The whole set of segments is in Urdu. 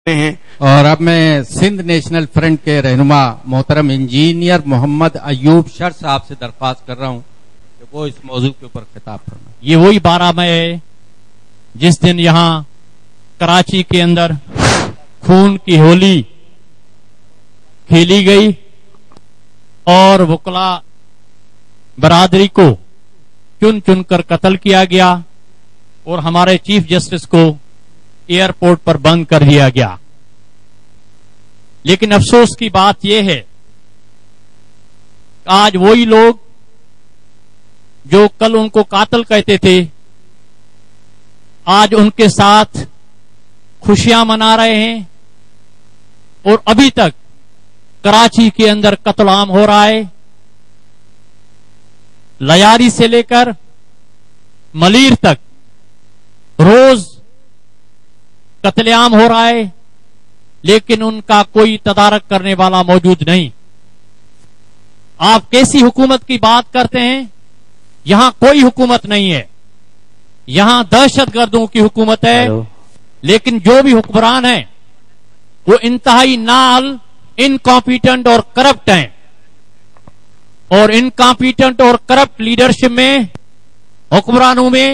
ہیں. اور اب میں سندھ نیشنل فرنٹ کے رہنما محترم انجینئر محمد ایوب شر صاحب سے درخواست کر رہا ہوں کہ وہ اس موضوع کے اوپر خطاب فرمائیں. یہ وہی 12 مئی ہے جس دن یہاں کراچی کے اندر خون کی ہولی کھیلی گئی اور وکلا برادری کو چن چن کر قتل کیا گیا اور ہمارے چیف جسٹس کو ایئرپورٹ پر بند کر دیا گیا. لیکن افسوس کی بات یہ ہے کہ آج وہی لوگ جو کل ان کو قاتل کہتے تھے آج ان کے ساتھ خوشیاں منا رہے ہیں اور ابھی تک کراچی کے اندر قتل عام ہو رہا ہے. لیاری سے لے کر ملیر تک روز قتل عام ہو رہا ہے لیکن ان کا کوئی تدارک کرنے والا موجود نہیں. آپ کیسی حکومت کی بات کرتے ہیں؟ یہاں کوئی حکومت نہیں ہے, یہاں دہشت گردوں کی حکومت ہے. لیکن جو بھی حکمران ہیں وہ انتہائی نال انکمپیٹنٹ اور کرپٹ ہیں اور انکمپیٹنٹ اور کرپٹ لیڈرشپ میں حکمرانوں میں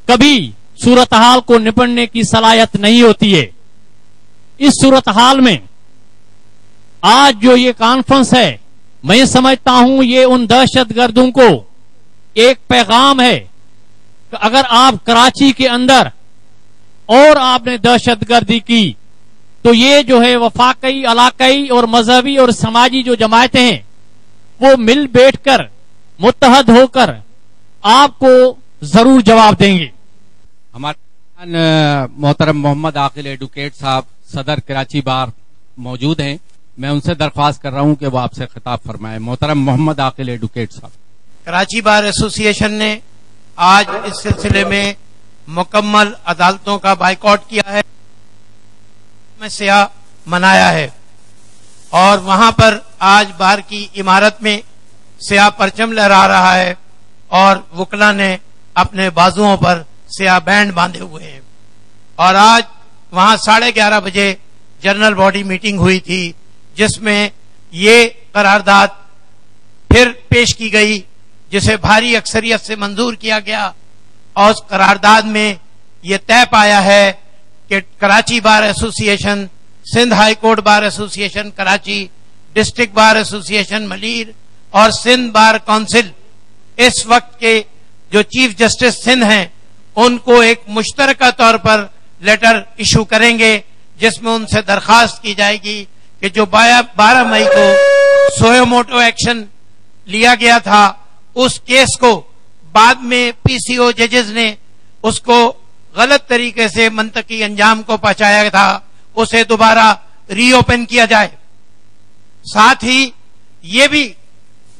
کبھی صورتحال کو نپٹنے کی صلاحیت نہیں ہوتی ہے. اس صورتحال میں آج جو یہ کانفرنس ہے میں سمجھتا ہوں یہ ان دہشت گردوں کو ایک پیغام ہے کہ اگر آپ کراچی کے اندر اور آپ نے دہشت گردی کی تو یہ جو ہے وفاقی, علاقائی اور مذہبی اور سماجی جو جماعتیں ہیں وہ مل بیٹھ کر متحد ہو کر آپ کو ضرور جواب دیں گے. ہمارے محترم محمد عاقل ایڈوکیٹ صاحب صدر کراچی بار موجود ہیں, میں ان سے درخواست کر رہا ہوں کہ وہ آپ سے خطاب فرمائیں. محترم محمد عاقل ایڈوکیٹ صاحب. کراچی بار ایسوسی ایشن نے آج اس سلسلے میں مکمل عدالتوں کا بائیکاٹ کیا ہے, میں سیاہ منایا ہے اور وہاں پر آج بار کی عمارت میں سیاہ پرچم لہرا رہا ہے اور وکلا نے اپنے بازوؤں پر سیاہ بینڈ باندھے ہوئے ہیں. اور آج وہاں 11:30 بجے جنرل باڈی میٹنگ ہوئی تھی جس میں یہ قرارداد پھر پیش کی گئی جسے بھاری اکثریت سے منظور کیا گیا اور اس قرارداد میں یہ طے پایا ہے کہ کراچی بار ایسوسی ایشن, سندھ ہائی کورٹ بار ایسوسی ایشن کراچی, ڈسٹرکٹ بار ایسوسی ایشن ملیر اور سندھ بار کونسل اس وقت کے جو چیف جسٹس سندھ ہیں ان کو ایک مشترکہ طور پر لیٹر ایشو کریں گے جس میں ان سے درخواست کی جائے گی کہ جو 12 مئی کو سوئے موٹو ایکشن لیا گیا تھا اس کیس کو بعد میں پی سی او ججز نے اس کو غلط طریقے سے منطقی انجام کو پہنچایا تھا, اسے دوبارہ ری اوپن کیا جائے. ساتھ ہی یہ بھی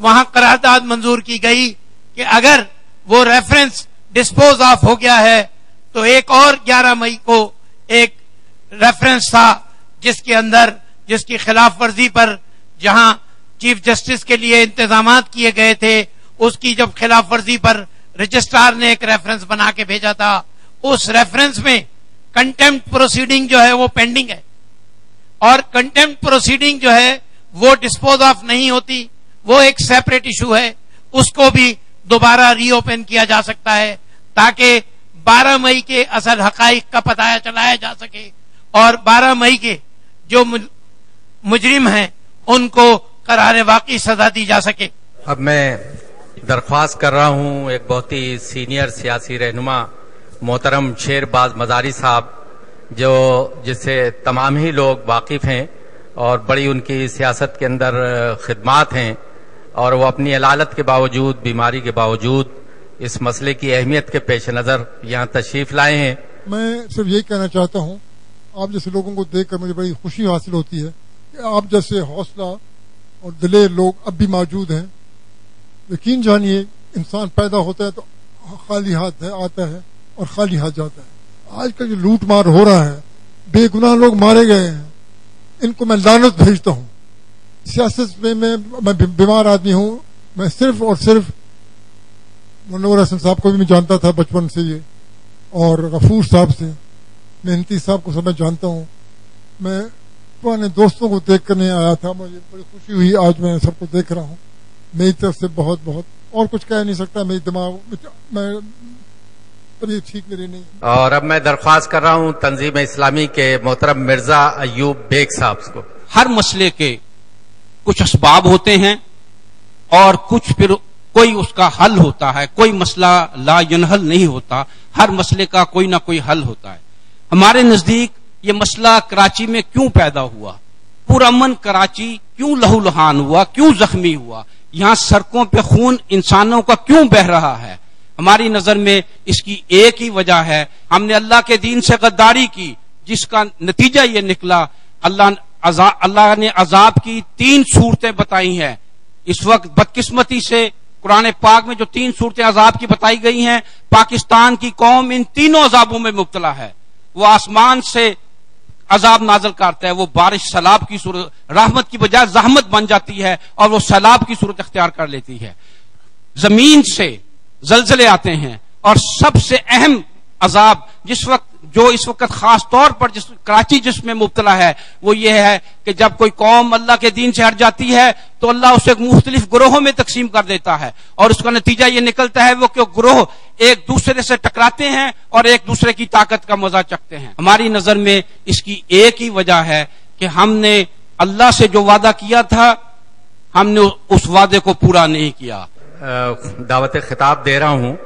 وہاں قرارداد منظور کی گئی کہ اگر وہ ریفرنس ڈسپوز آف ہو گیا ہے تو ایک اور 11 مئی کو ایک ریفرنس تھا جس کے اندر جس کی خلاف ورزی پر جہاں چیف جسٹس کے لیے انتظامات کیے گئے تھے اس کی جب خلاف ورزی پر رجسٹرار نے ایک ریفرنس بنا کے بھیجا تھا, اس ریفرنس میں کنٹیمپٹ پروسیڈنگ جو ہے وہ پینڈنگ ہے اور کنٹیمپٹ پروسیڈنگ جو ہے وہ ڈسپوز آف نہیں ہوتی, وہ ایک سیپریٹ ایشو ہے, اس کو بھی دوبارہ ری اوپن کیا جا سکتا ہے تاکہ 12 مئی کے اصل حقائق کا پتہ چلایا جا سکے اور 12 مئی کے جو مجرم ہیں ان کو قرار واقعی سزا دی جا سکے. اب میں درخواست کر رہا ہوں ایک بہت ہی سینئر سیاسی رہنما محترم شیر باز مزاری صاحب جس سے تمام ہی لوگ واقف ہیں اور بڑی ان کی سیاست کے اندر خدمات ہیں اور وہ اپنی علالت کے باوجود, بیماری کے باوجود اس مسئلے کی اہمیت کے پیش نظر یہاں تشریف لائے ہیں. میں صرف یہی کہنا چاہتا ہوں, آپ جیسے لوگوں کو دیکھ کر مجھے بڑی خوشی حاصل ہوتی ہے کہ آپ جیسے حوصلہ اور دلیر لوگ اب بھی موجود ہیں. یقین جانیے انسان پیدا ہوتا ہے تو خالی ہاتھ آتا ہے اور خالی ہاتھ جاتا ہے. آج کل جو لوٹ مار ہو رہا ہے, بے گناہ لوگ مارے گئے ہیں, ان کو میں لعنت بھیجتا ہوں. سیاست میں بیمار آدمی ہوں, میں صرف اور صرف منور حسن صاحب کو بھی میں جانتا تھا بچپن سے یہ, اور غفور صاحب سے, محنتی صاحب کو سب میں جانتا ہوں. میں پرانے دوستوں کو دیکھ کرنے آیا تھا, مجھے بڑی خوشی ہوئی. آج میں سب کو دیکھ رہا ہوں. میری طرف سے بہت بہت, اور کچھ کہہ نہیں سکتا, میری دماغ میں یہ ٹھیک میری نہیں. اور اب میں درخواست کر رہا ہوں تنظیم اسلامی کے محترم مرزا ایوب بیگ صاحب کو. ہر مسئلے کے کچھ اسباب ہوتے ہیں اور کچھ پھر کوئی اس کا حل ہوتا ہے. کوئی مسئلہ لا ینحل نہیں ہوتا, ہر مسئلے کا کوئی نہ کوئی حل ہوتا ہے. ہمارے نزدیک یہ مسئلہ کراچی میں کیوں پیدا ہوا, پرامن کراچی کیوں لہو لہان ہوا, کیوں زخمی ہوا, یہاں سڑکوں پہ خون انسانوں کا کیوں بہ رہا ہے, ہماری نظر میں اس کی ایک ہی وجہ ہے, ہم نے اللہ کے دین سے غداری کی, جس کا نتیجہ یہ نکلا. اللہ نے عذاب کی 3 صورتیں بتائی ہیں. اس وقت بدقسمتی سے قرآن پاک میں جو 3 صورتیں عذاب کی بتائی گئی ہیں, پاکستان کی قوم ان تینوں عذابوں میں مبتلا ہے. وہ آسمان سے عذاب نازل کرتا ہے, وہ بارش سیلاب کی صورت, رحمت کی بجائے زحمت بن جاتی ہے اور وہ سیلاب کی صورت اختیار کر لیتی ہے. زمین سے زلزلے آتے ہیں, اور سب سے اہم عذاب جو اس وقت خاص طور پر کراچی جس میں مبتلا ہے, وہ یہ ہے کہ جب کوئی قوم اللہ کے دین سے ہٹ جاتی ہے تو اللہ اسے مختلف گروہوں میں تقسیم کر دیتا ہے, اور اس کا نتیجہ یہ نکلتا ہے وہ کہ گروہ ایک دوسرے سے ٹکراتے ہیں اور ایک دوسرے کی طاقت کا مزہ چکھتے ہیں. ہماری نظر میں اس کی ایک ہی وجہ ہے کہ ہم نے اللہ سے جو وعدہ کیا تھا, ہم نے اس وعدے کو پورا نہیں کیا. دعوت خطاب دے رہا ہوں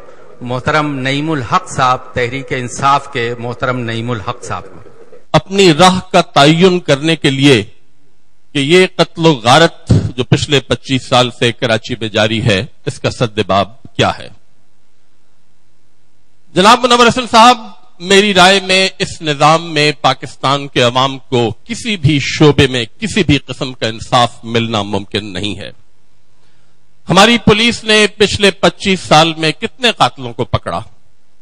محترم نعیم الحق صاحب, تحریک انصاف کے محترم نعیم الحق صاحب کو. اپنی راہ کا تعین کرنے کے لیے کہ یہ قتل و غارت جو پچھلے 25 سال سے کراچی میں جاری ہے, اس کا سدباب کیا ہے. جناب منور حسن صاحب, میری رائے میں اس نظام میں پاکستان کے عوام کو کسی بھی شعبے میں کسی بھی قسم کا انصاف ملنا ممکن نہیں ہے. ہماری پولیس نے پچھلے 25 سال میں کتنے قاتلوں کو پکڑا,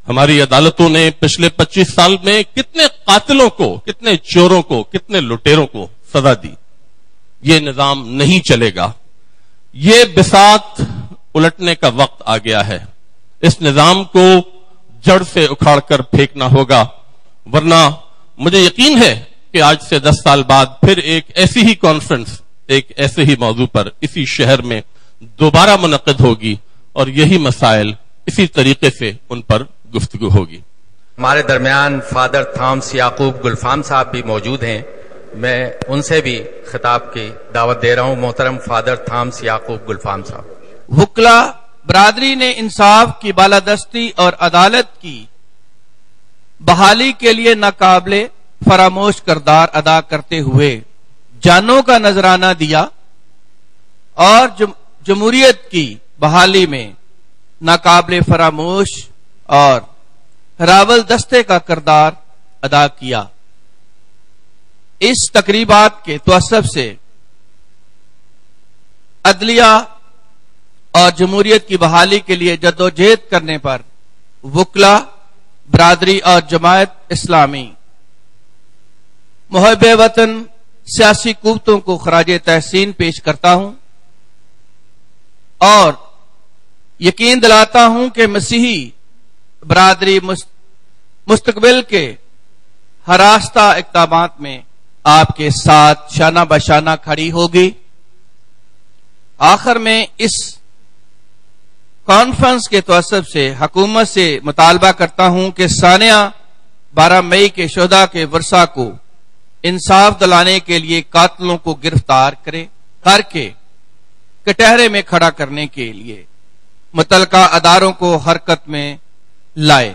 ہماری عدالتوں نے پچھلے 25 سال میں کتنے قاتلوں کو, کتنے چوروں کو, کتنے لٹیروں کو سزا دی. یہ نظام نہیں چلے گا, یہ بساط الٹنے کا وقت آ گیا ہے. اس نظام کو جڑ سے اکھاڑ کر پھینکنا ہوگا, ورنہ مجھے یقین ہے کہ آج سے 10 سال بعد پھر ایک ایسی ہی کانفرنس ایک ایسے ہی موضوع پر اسی شہر میں دوبارہ منعقد ہوگی, اور یہی مسائل اسی طریقے سے ان پر گفتگو ہوگی. ہمارے درمیان فادر تھامس یعقوب گلفام صاحب بھی موجود ہیں, میں ان سے بھی خطاب کی دعوت دے رہا ہوں. محترم فادر تھامس یعقوب گلفام صاحب. وکلا برادری نے انصاف کی بالادستی اور عدالت کی بحالی کے لیے ناقابل فراموش کردار ادا کرتے ہوئے جانوں کا نذرانہ دیا, اور جمہوریت کی بحالی میں ناقابل فراموش اور راول دستے کا کردار ادا کیا. اس تقریبات کے توسط سے عدلیہ اور جمہوریت کی بحالی کے لیے جدوجہد کرنے پر وکلا برادری اور جماعت اسلامی محب وطن سیاسی قوتوں کو خراج تحسین پیش کرتا ہوں, اور یقین دلاتا ہوں کہ مسیحی برادری مستقبل کے ہراستہ اقدامات میں آپ کے ساتھ شانہ بشانہ کھڑی ہوگی. آخر میں اس کانفرنس کے توسط سے حکومت سے مطالبہ کرتا ہوں کہ سانحہ 12 مئی کے شہداء کے ورثاء کو انصاف دلانے کے لیے قاتلوں کو گرفتار کر کے کٹہرے میں کھڑا کرنے کے لیے متعلقہ اداروں کو حرکت میں لائے.